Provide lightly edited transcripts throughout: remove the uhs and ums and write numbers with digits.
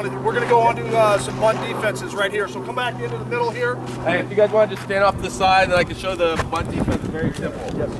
We're going to go on to some bunt defenses right here. So come back into the middle here. Hey, if you guys want to just stand off to the side, then I can show the bunt defense. It's very simple. Yes.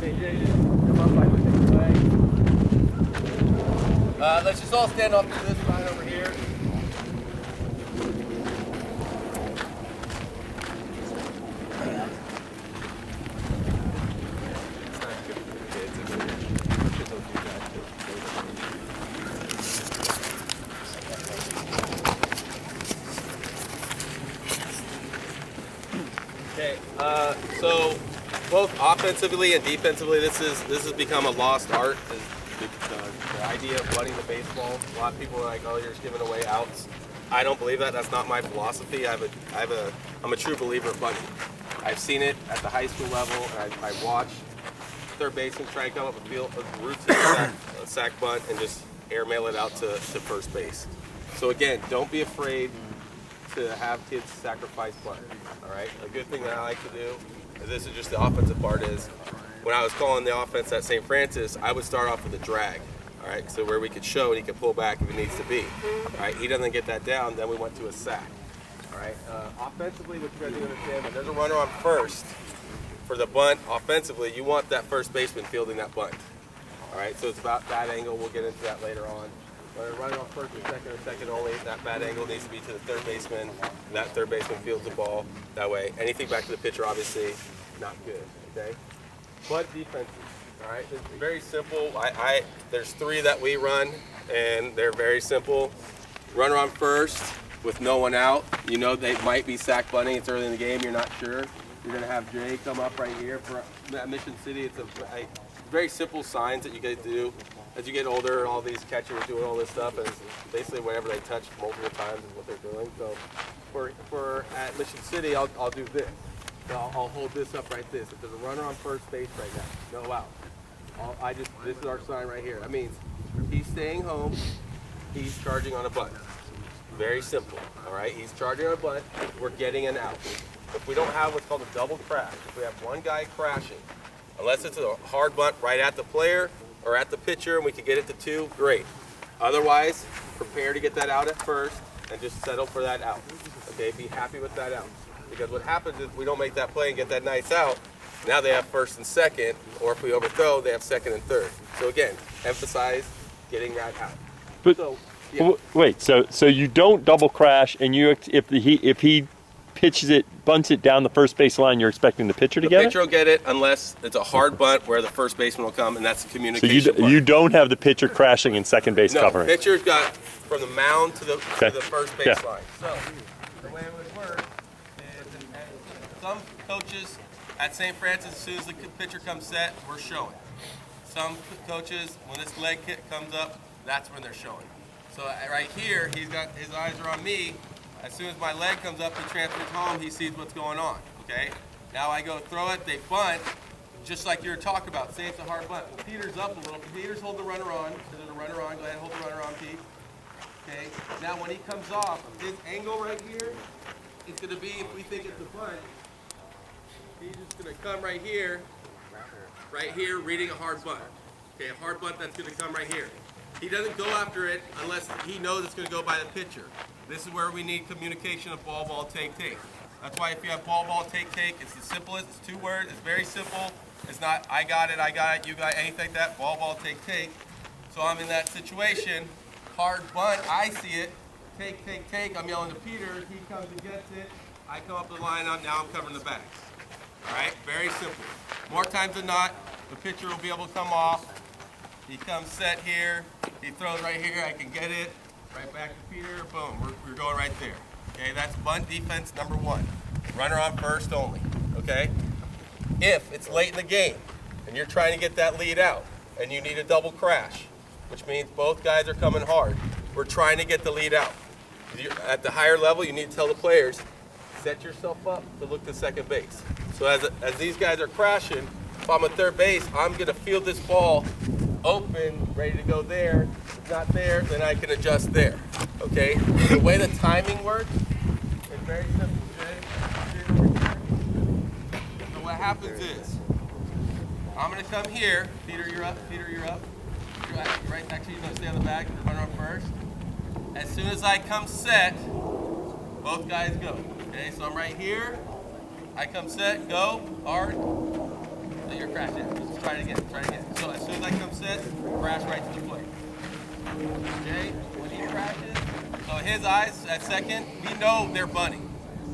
Hey, Jay, come up by the way. Let's just all stand off to this side over here. Okay, so both offensively and defensively, this has become a lost art. The idea of bunting the baseball. A lot of people are like, "Oh, you're just giving away outs." I don't believe that. That's not my philosophy. I'm a true believer of bunting. I've seen it at the high school level, and I watched third baseman try to come up with routine sack bunt and just airmail it out to first base. So again, don't be afraid to have kids sacrifice bunt. All right. A good thing that I like to do, and this is just the offensive part, is when I was calling the offense at St. Francis, I would start off with a drag. All right. So where we could show and he could pull back if it needs to be. All right. He doesn't get that down, then we went to a sack. All right. Offensively, what you guys need to understand, when there's a runner on first for the bunt, offensively, you want that first baseman fielding that bunt. All right. So it's about that angle. We'll get into that later on. When they're running off first or second only, that bad angle needs to be to the third baseman, and that third baseman fields the ball that way. Anything back to the pitcher, obviously, not good, okay? Bunt defenses, all right? It's very simple. There's three that we run, and they're very simple. Runner on first with no one out. You know they might be sack bunting. It's early in the game. You're not sure. You're going to have Jay come up right here. For Mission City, it's a very simple signs that you get to do. As you get older, all these catchers are doing all this stuff, and it's basically whenever they touch multiple times is what they're doing. So for at Mission City, I'll do this. So I'll hold this up right this. If there's a runner on first base right now, no out. This is our sign right here. That means he's staying home, he's charging on a bunt. Very simple, all right? He's charging on a bunt, we're getting an out. If we don't have what's called a double crash, if we have one guy crashing, unless it's a hard bunt right at the player, or at the pitcher and we can get it to two, great. Otherwise, prepare to get that out at first and just settle for that out. Okay, be happy with that out. Because what happens is we don't make that play and get that nice out, now they have first and second, or if we overthrow, they have second and third. So again, emphasize getting that out. But so, yeah. wait, so you don't double crash, and if he pitches it, bunts it down the first base line, you're expecting the pitcher to get it? The pitcher will get it unless it's a hard bunt where the first baseman will come, and that's a communication So you don't have the pitcher crashing in second base covering? No, pitcher's got from the mound to the first base line. So the way it would work is some coaches at St. Francis, as soon as the pitcher comes set, we're showing. Some coaches, when this leg kick comes up, that's when they're showing. So right here, his eyes are on me. As soon as my leg comes up, he transfers home, he sees what's going on, okay? Now I go throw it, they bunt, just like you were talking about. Say it's a hard bunt. Well, Peter's up a little. Peter's hold the runner on. There's a runner on. Go ahead and hold the runner on, Pete. Okay? Now when he comes off, his angle right here is going to be, if we think it's a bunt, he's just going to come right here, reading a hard bunt. Okay, a hard bunt that's going to come right here. He doesn't go after it unless he knows it's going to go by the pitcher. This is where we need communication of ball, ball, take, take. That's why if you have ball, ball, take, take, it's the simplest. It's 2 words. It's very simple. It's not I got it, you got it, anything like that. Ball, ball, take, take. So I'm in that situation. Hard bunt, I see it. Take, take, take. I'm yelling to Peter. He comes and gets it. I come up the lineup. Now I'm covering the backs. All right? Very simple. More times than not, the pitcher will be able to come off. He comes set here. He throws right here. I can get it. Right back to Peter, boom, we're going right there. Okay, that's bunt defense number 1. Runner on first only, okay? If it's late in the game and you're trying to get that lead out and you need a double crash, which means both guys are coming hard, we're trying to get the lead out. At the higher level, you need to tell the players, set yourself up to look to second base. So as these guys are crashing, if I'm at third base, I'm gonna field this ball open, ready to go there. If it's not there, then I can adjust there, okay? The way the timing works is very simple, Jay. So what happens is, I'm gonna come here, Peter, you're up, right next to you, stay on the back, the runner up first. As soon as I come set, both guys go. Okay, so I'm right here. I come set, go, hard. So you're crashing. Just try it again, So as soon as I come set, crash right to the plate. Okay, when he crashes, so his eyes at second, we know they're bunting.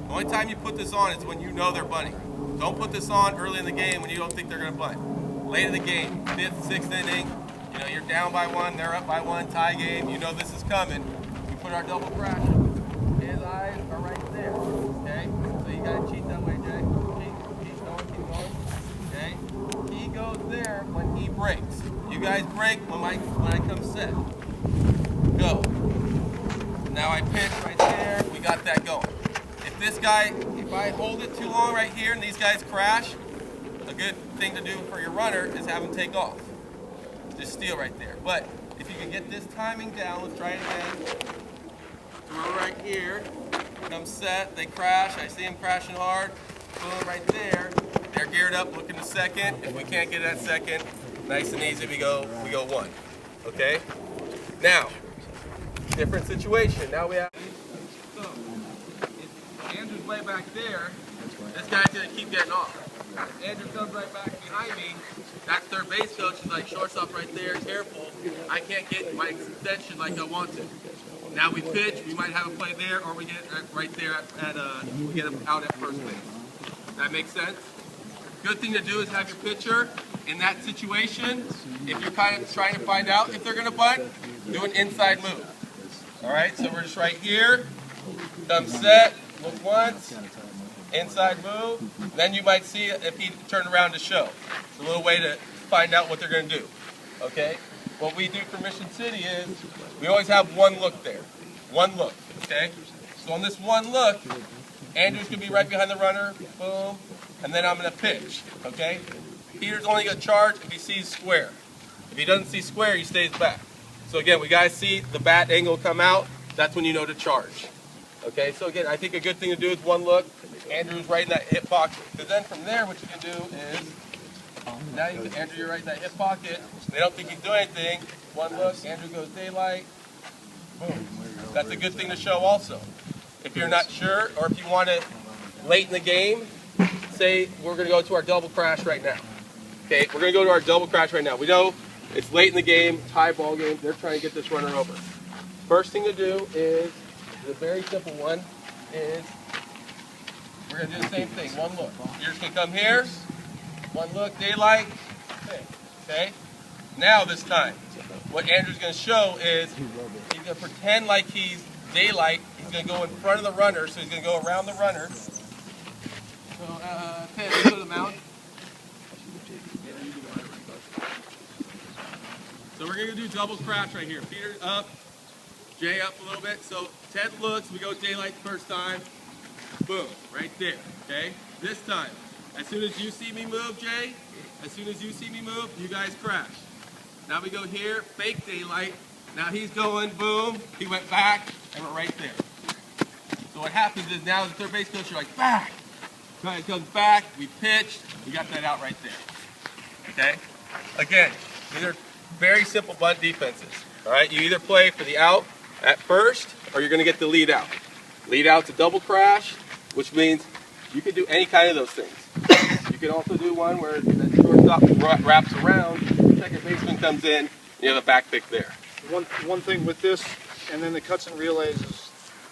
The only time you put this on is when you know they're bunting. Don't put this on early in the game when you don't think they're gonna bunt. Late in the game, 5th, 6th inning, you know, you're down by 1, they're up by 1, tie game, you know this is coming. We put our double crash. His eyes are right there, okay? So you gotta cheat that way, Jay. Keep going, okay? He goes there when he breaks. You guys break when I come set. Go. Now I pitch right there, we got that going. If I hold it too long right here and these guys crash, a good thing to do for your runner is have them take off. Just steal right there. But if you can get this timing down, let's try it again. Throw right here, come set, they crash, I see them crashing hard, boom, right there. They're geared up, looking to second. If we can't get that second, nice and easy, we go 1. Okay? Now, different situation. Now we have, so, if Andrew's way back there, this guy's gonna keep getting off. If Andrew comes right back behind me, that third base coach is like, shortstop right there, careful. I can't get my extension like I want to. Now we pitch, we might have a play there, or we get right there we get him out at first base. That makes sense? Good thing to do is have your pitcher in that situation. If you're kind of trying to find out if they're going to bunt, do an inside move. All right, so we're just right here. Come set, look once, inside move. Then you might see if he turned around to show. It's a little way to find out what they're going to do. Okay? What we do for Mission City is we always have one look there. One look, okay? So on this one look, Andrew's going to be right behind the runner, boom, and then I'm going to pitch, okay? Peter's only going to charge if he sees square. If he doesn't see square, he stays back. So again, we guys see the bat angle come out, that's when you know to charge. Okay, so again, I think a good thing to do is one look. Andrew's right in that hip pocket. Because then from there, what you can do is, now you can, Andrew, you're right in that hip pocket. They don't think he's doing anything. One look, Andrew goes daylight. Boom. That's a good thing to show also. If you're not sure, or if you want to, late in the game, say we're going to go to our double crash right now. Okay, we're going to go to our double crash right now. We know it's late in the game, tie ball game. They're trying to get this runner over. First thing to do is, the very simple one is, we're going to do the same thing. One look. You're just going to come here. One look, daylight. Okay? Now this time, what Andrew's going to show is he's going to pretend like he's daylight. He's going to go in front of the runner, so he's going to go around the runner. So, Ted, go to the mound. So we're going to do double crash right here. Peter up, Jay up a little bit. So Ted looks, we go daylight the first time. Boom, right there, okay? This time, as soon as you see me move, Jay, as soon as you see me move, you guys crash. Now we go here, fake daylight. Now he's going, boom, he went back, and we're right there. So what happens is now as a third base coach, you're like, back. Guy comes back, we pitched, we got that out right there. Okay? Again, these are very simple bunt defenses. All right? You either play for the out at first, or you're going to get the lead out. Lead out's a double crash, which means you can do any kind of those things. You can also do one where the shortstop wraps around, second baseman comes in, and you have a back pick there. One thing with this, and then the cuts and relays, is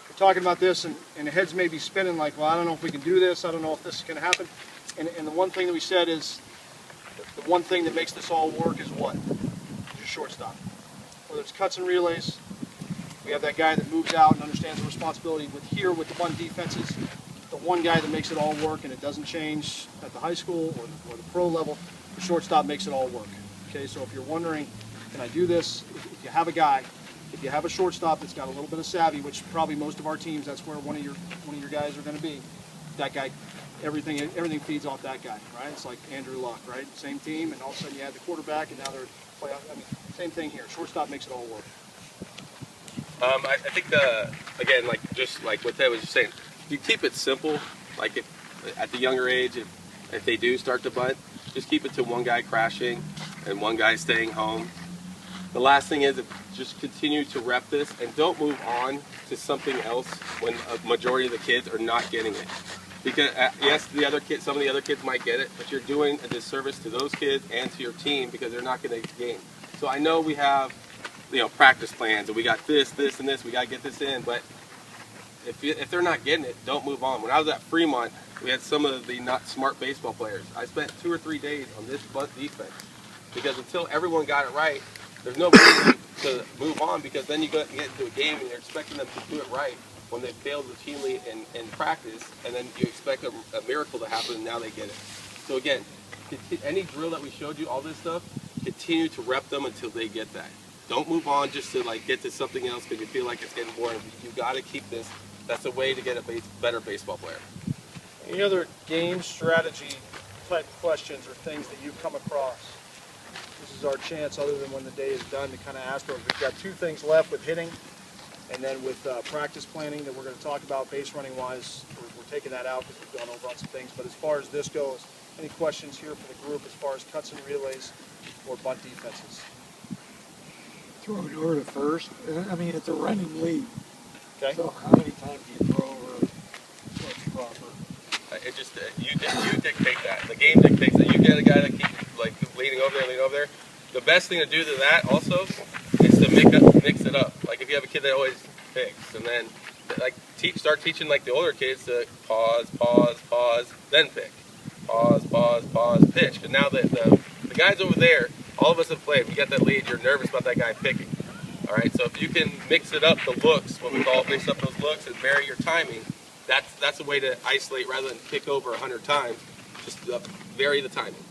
we're talking about this, and the heads may be spinning like, well, I don't know if we can do this, I don't know if this is going to happen. And the one thing that we said is, the one thing that makes this all work is what? Your shortstop. Whether it's cuts and relays, we have that guy that moves out and understands the responsibility. With the bunt defenses, the one guy that makes it all work, and it doesn't change at the high school or the pro level, the shortstop makes it all work. Okay, so if you're wondering, can I do this? If you have a guy, if you have a shortstop that's got a little bit of savvy, which probably most of our teams, that's where one of your guys are going to be. That guy, everything feeds off that guy, right? It's like Andrew Luck, right? Same team, and all of a sudden you add the quarterback, and now they're playoff. I mean, same thing here. Shortstop makes it all work. I think again, just like what Ted was just saying, you keep it simple. Like at the younger age, if they do start to bunt, just keep it to one guy crashing and one guy staying home. The last thing is just continue to rep this and don't move on to something else when a majority of the kids are not getting it. Because yes, some of the other kids might get it, but you're doing a disservice to those kids and to your team because they're not going to game. So I know we have, practice plans and we got this, and this. We got to get this in, but if they're not getting it, don't move on. When I was at Fremont, we had some of the not smart baseball players. I spent 2 or 3 days on this bunt defense because until everyone got it right, there's no reason to move on, because then you get into a game and you're expecting them to do it right when they failed routinely in practice, and then you expect a miracle to happen and now they get it. So again, any drill that we showed you, all this stuff, continue to rep them until they get that. Don't move on just to get to something else because you feel like it's getting boring. You got to keep this. That's a way to get a better baseball player. Any other game strategy type questions or things that you've come across? This is our chance, other than when the day is done, to kind of ask those. We've got 2 things left with hitting, and then with practice planning that we're going to talk about. Base running wise, we're taking that out because we've gone over on some things. But as far as this goes, any questions here for the group as far as cuts and relays or bunt defenses? Throw it over to first. I mean, it's a running lead. Okay. So how many times do you throw over what's proper? It just you dictate that. The game dictates that. You get a guy that keeps leaning over there. The best thing to do to that also is to mix it up. Like if you have a kid that always picks, and then start teaching the older kids to pause, then pick, pause, pitch. And now the guys over there, all of us have played. We got that lead. You're nervous about that guy picking. All right. So if you can mix it up, the looks, what we call mix up those looks, and vary your timing. That's a way to isolate rather than pick over 100 times. Just vary the timing.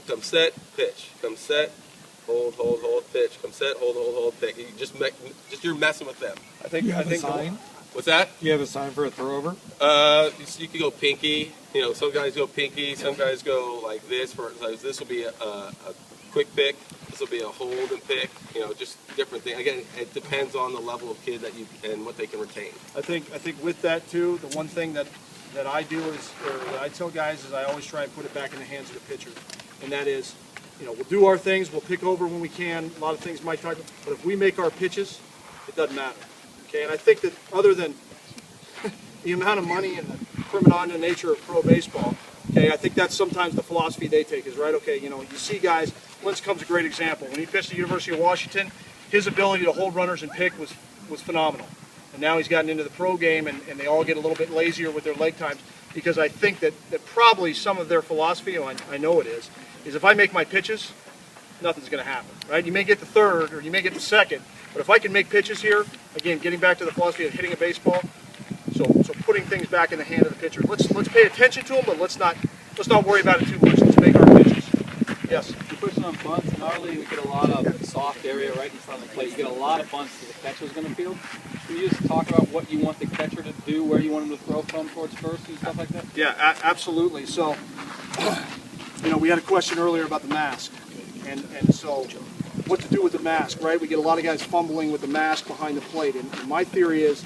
Come set, pitch. Come set, hold, pitch. Come set, hold, pitch. You're messing with them. I think a sign. What's that? You have a sign for a throw over? You can go pinky. Some guys go pinky. Some guys go like this. This will be a quick pick. This will be a hold and pick. Just different things. Again, it depends on the level of kid and what they can retain. I think with that too, the one thing that I do is, or that I tell guys, is I always try and put it back in the hands of the pitcher, and that is, we'll do our things, we'll pick over when we can. A lot of things might talk, but if we make our pitches, it doesn't matter. Okay, and I think that other than the amount of money and the prima nature of pro baseball, okay, I think that's sometimes the philosophy they take is, right, okay, you see guys, Lincecum's a great example. When he pitched at the University of Washington, his ability to hold runners and pick was phenomenal. And now he's gotten into the pro game, and they all get a little bit lazier with their leg times, because I think that probably some of their philosophy, I know it is if I make my pitches, nothing's going to happen, right? You may get the third or you may get the second, but if I can make pitches here, again, getting back to the philosophy of hitting a baseball, so putting things back in the hand of the pitcher. Let's pay attention to them, but let's not worry about it too much. Let's make our pitches. Yes. You're pushing on bunts, and early we get a lot of soft area right in front of the plate. You get a lot of bunts that the catcher's going to field. Can you just talk about what you want the catcher to do, where you want him to throw from towards first and stuff like that? Yeah, absolutely. So, we had a question earlier about the mask, and so what to do with the mask, right? We get a lot of guys fumbling with the mask behind the plate, and my theory is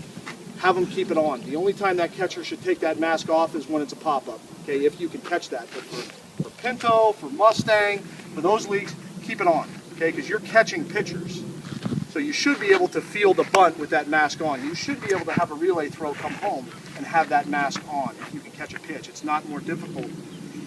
have them keep it on. The only time that catcher should take that mask off is when it's a pop-up, okay, if you can catch that. But for Pinto, for Mustang, for those leagues, keep it on, okay, because you're catching pitchers. So you should be able to field a bunt with that mask on. You should be able to have a relay throw come home and have that mask on if you can catch a pitch. It's not more difficult.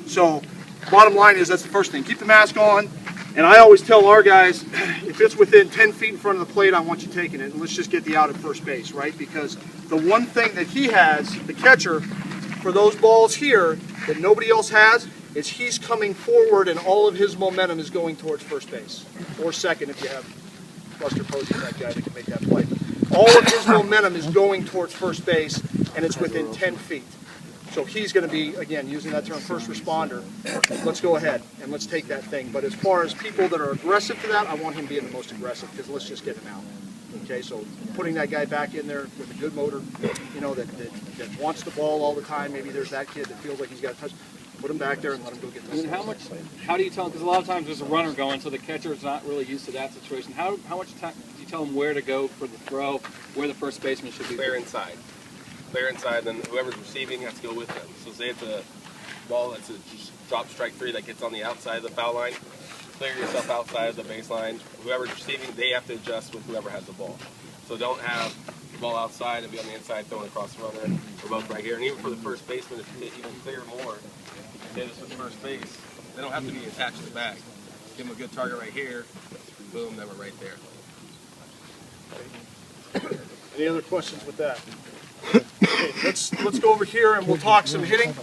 So bottom line is that's the first thing. Keep the mask on. And I always tell our guys, if it's within 10 feet in front of the plate, I want you taking it. And let's just get the out at first base, right? Because the one thing that he has, the catcher, for those balls here that nobody else has, is he's coming forward and all of his momentum is going towards first base. Or second if you have Buster Posey, that guy that can make that play. All of his momentum is going towards first base, and it's within 10 feet. So he's going to be, again, using that term, first responder. Let's go ahead and let's take that thing. But as far as people that are aggressive to that, I want him being the most aggressive, because let's just get him out. Okay, so putting that guy back in there with a good motor, that wants the ball all the time. Maybe there's that kid that feels like he's got to touch. Put him back there and let him go get this. How do you tell him? Because a lot of times there's a runner going, so the catcher's not really used to that situation. How much time do you tell him where to go for the throw, where the first baseman should be? Clear inside, then whoever's receiving has to go with them. So say it's a ball that's a drop strike 3 that gets on the outside of the foul line. clear yourself outside of the baseline. Whoever's receiving, they have to adjust with whoever has the ball. So don't have the ball outside and be on the inside throwing across the runner. We're both right here. And even for the first baseman, if you even clear more, hit us with first base, they don't have to be attached to the bag. Give them a good target right here. Boom, then we're right there. Any other questions with that? Okay, let's go over here and we'll talk some hitting.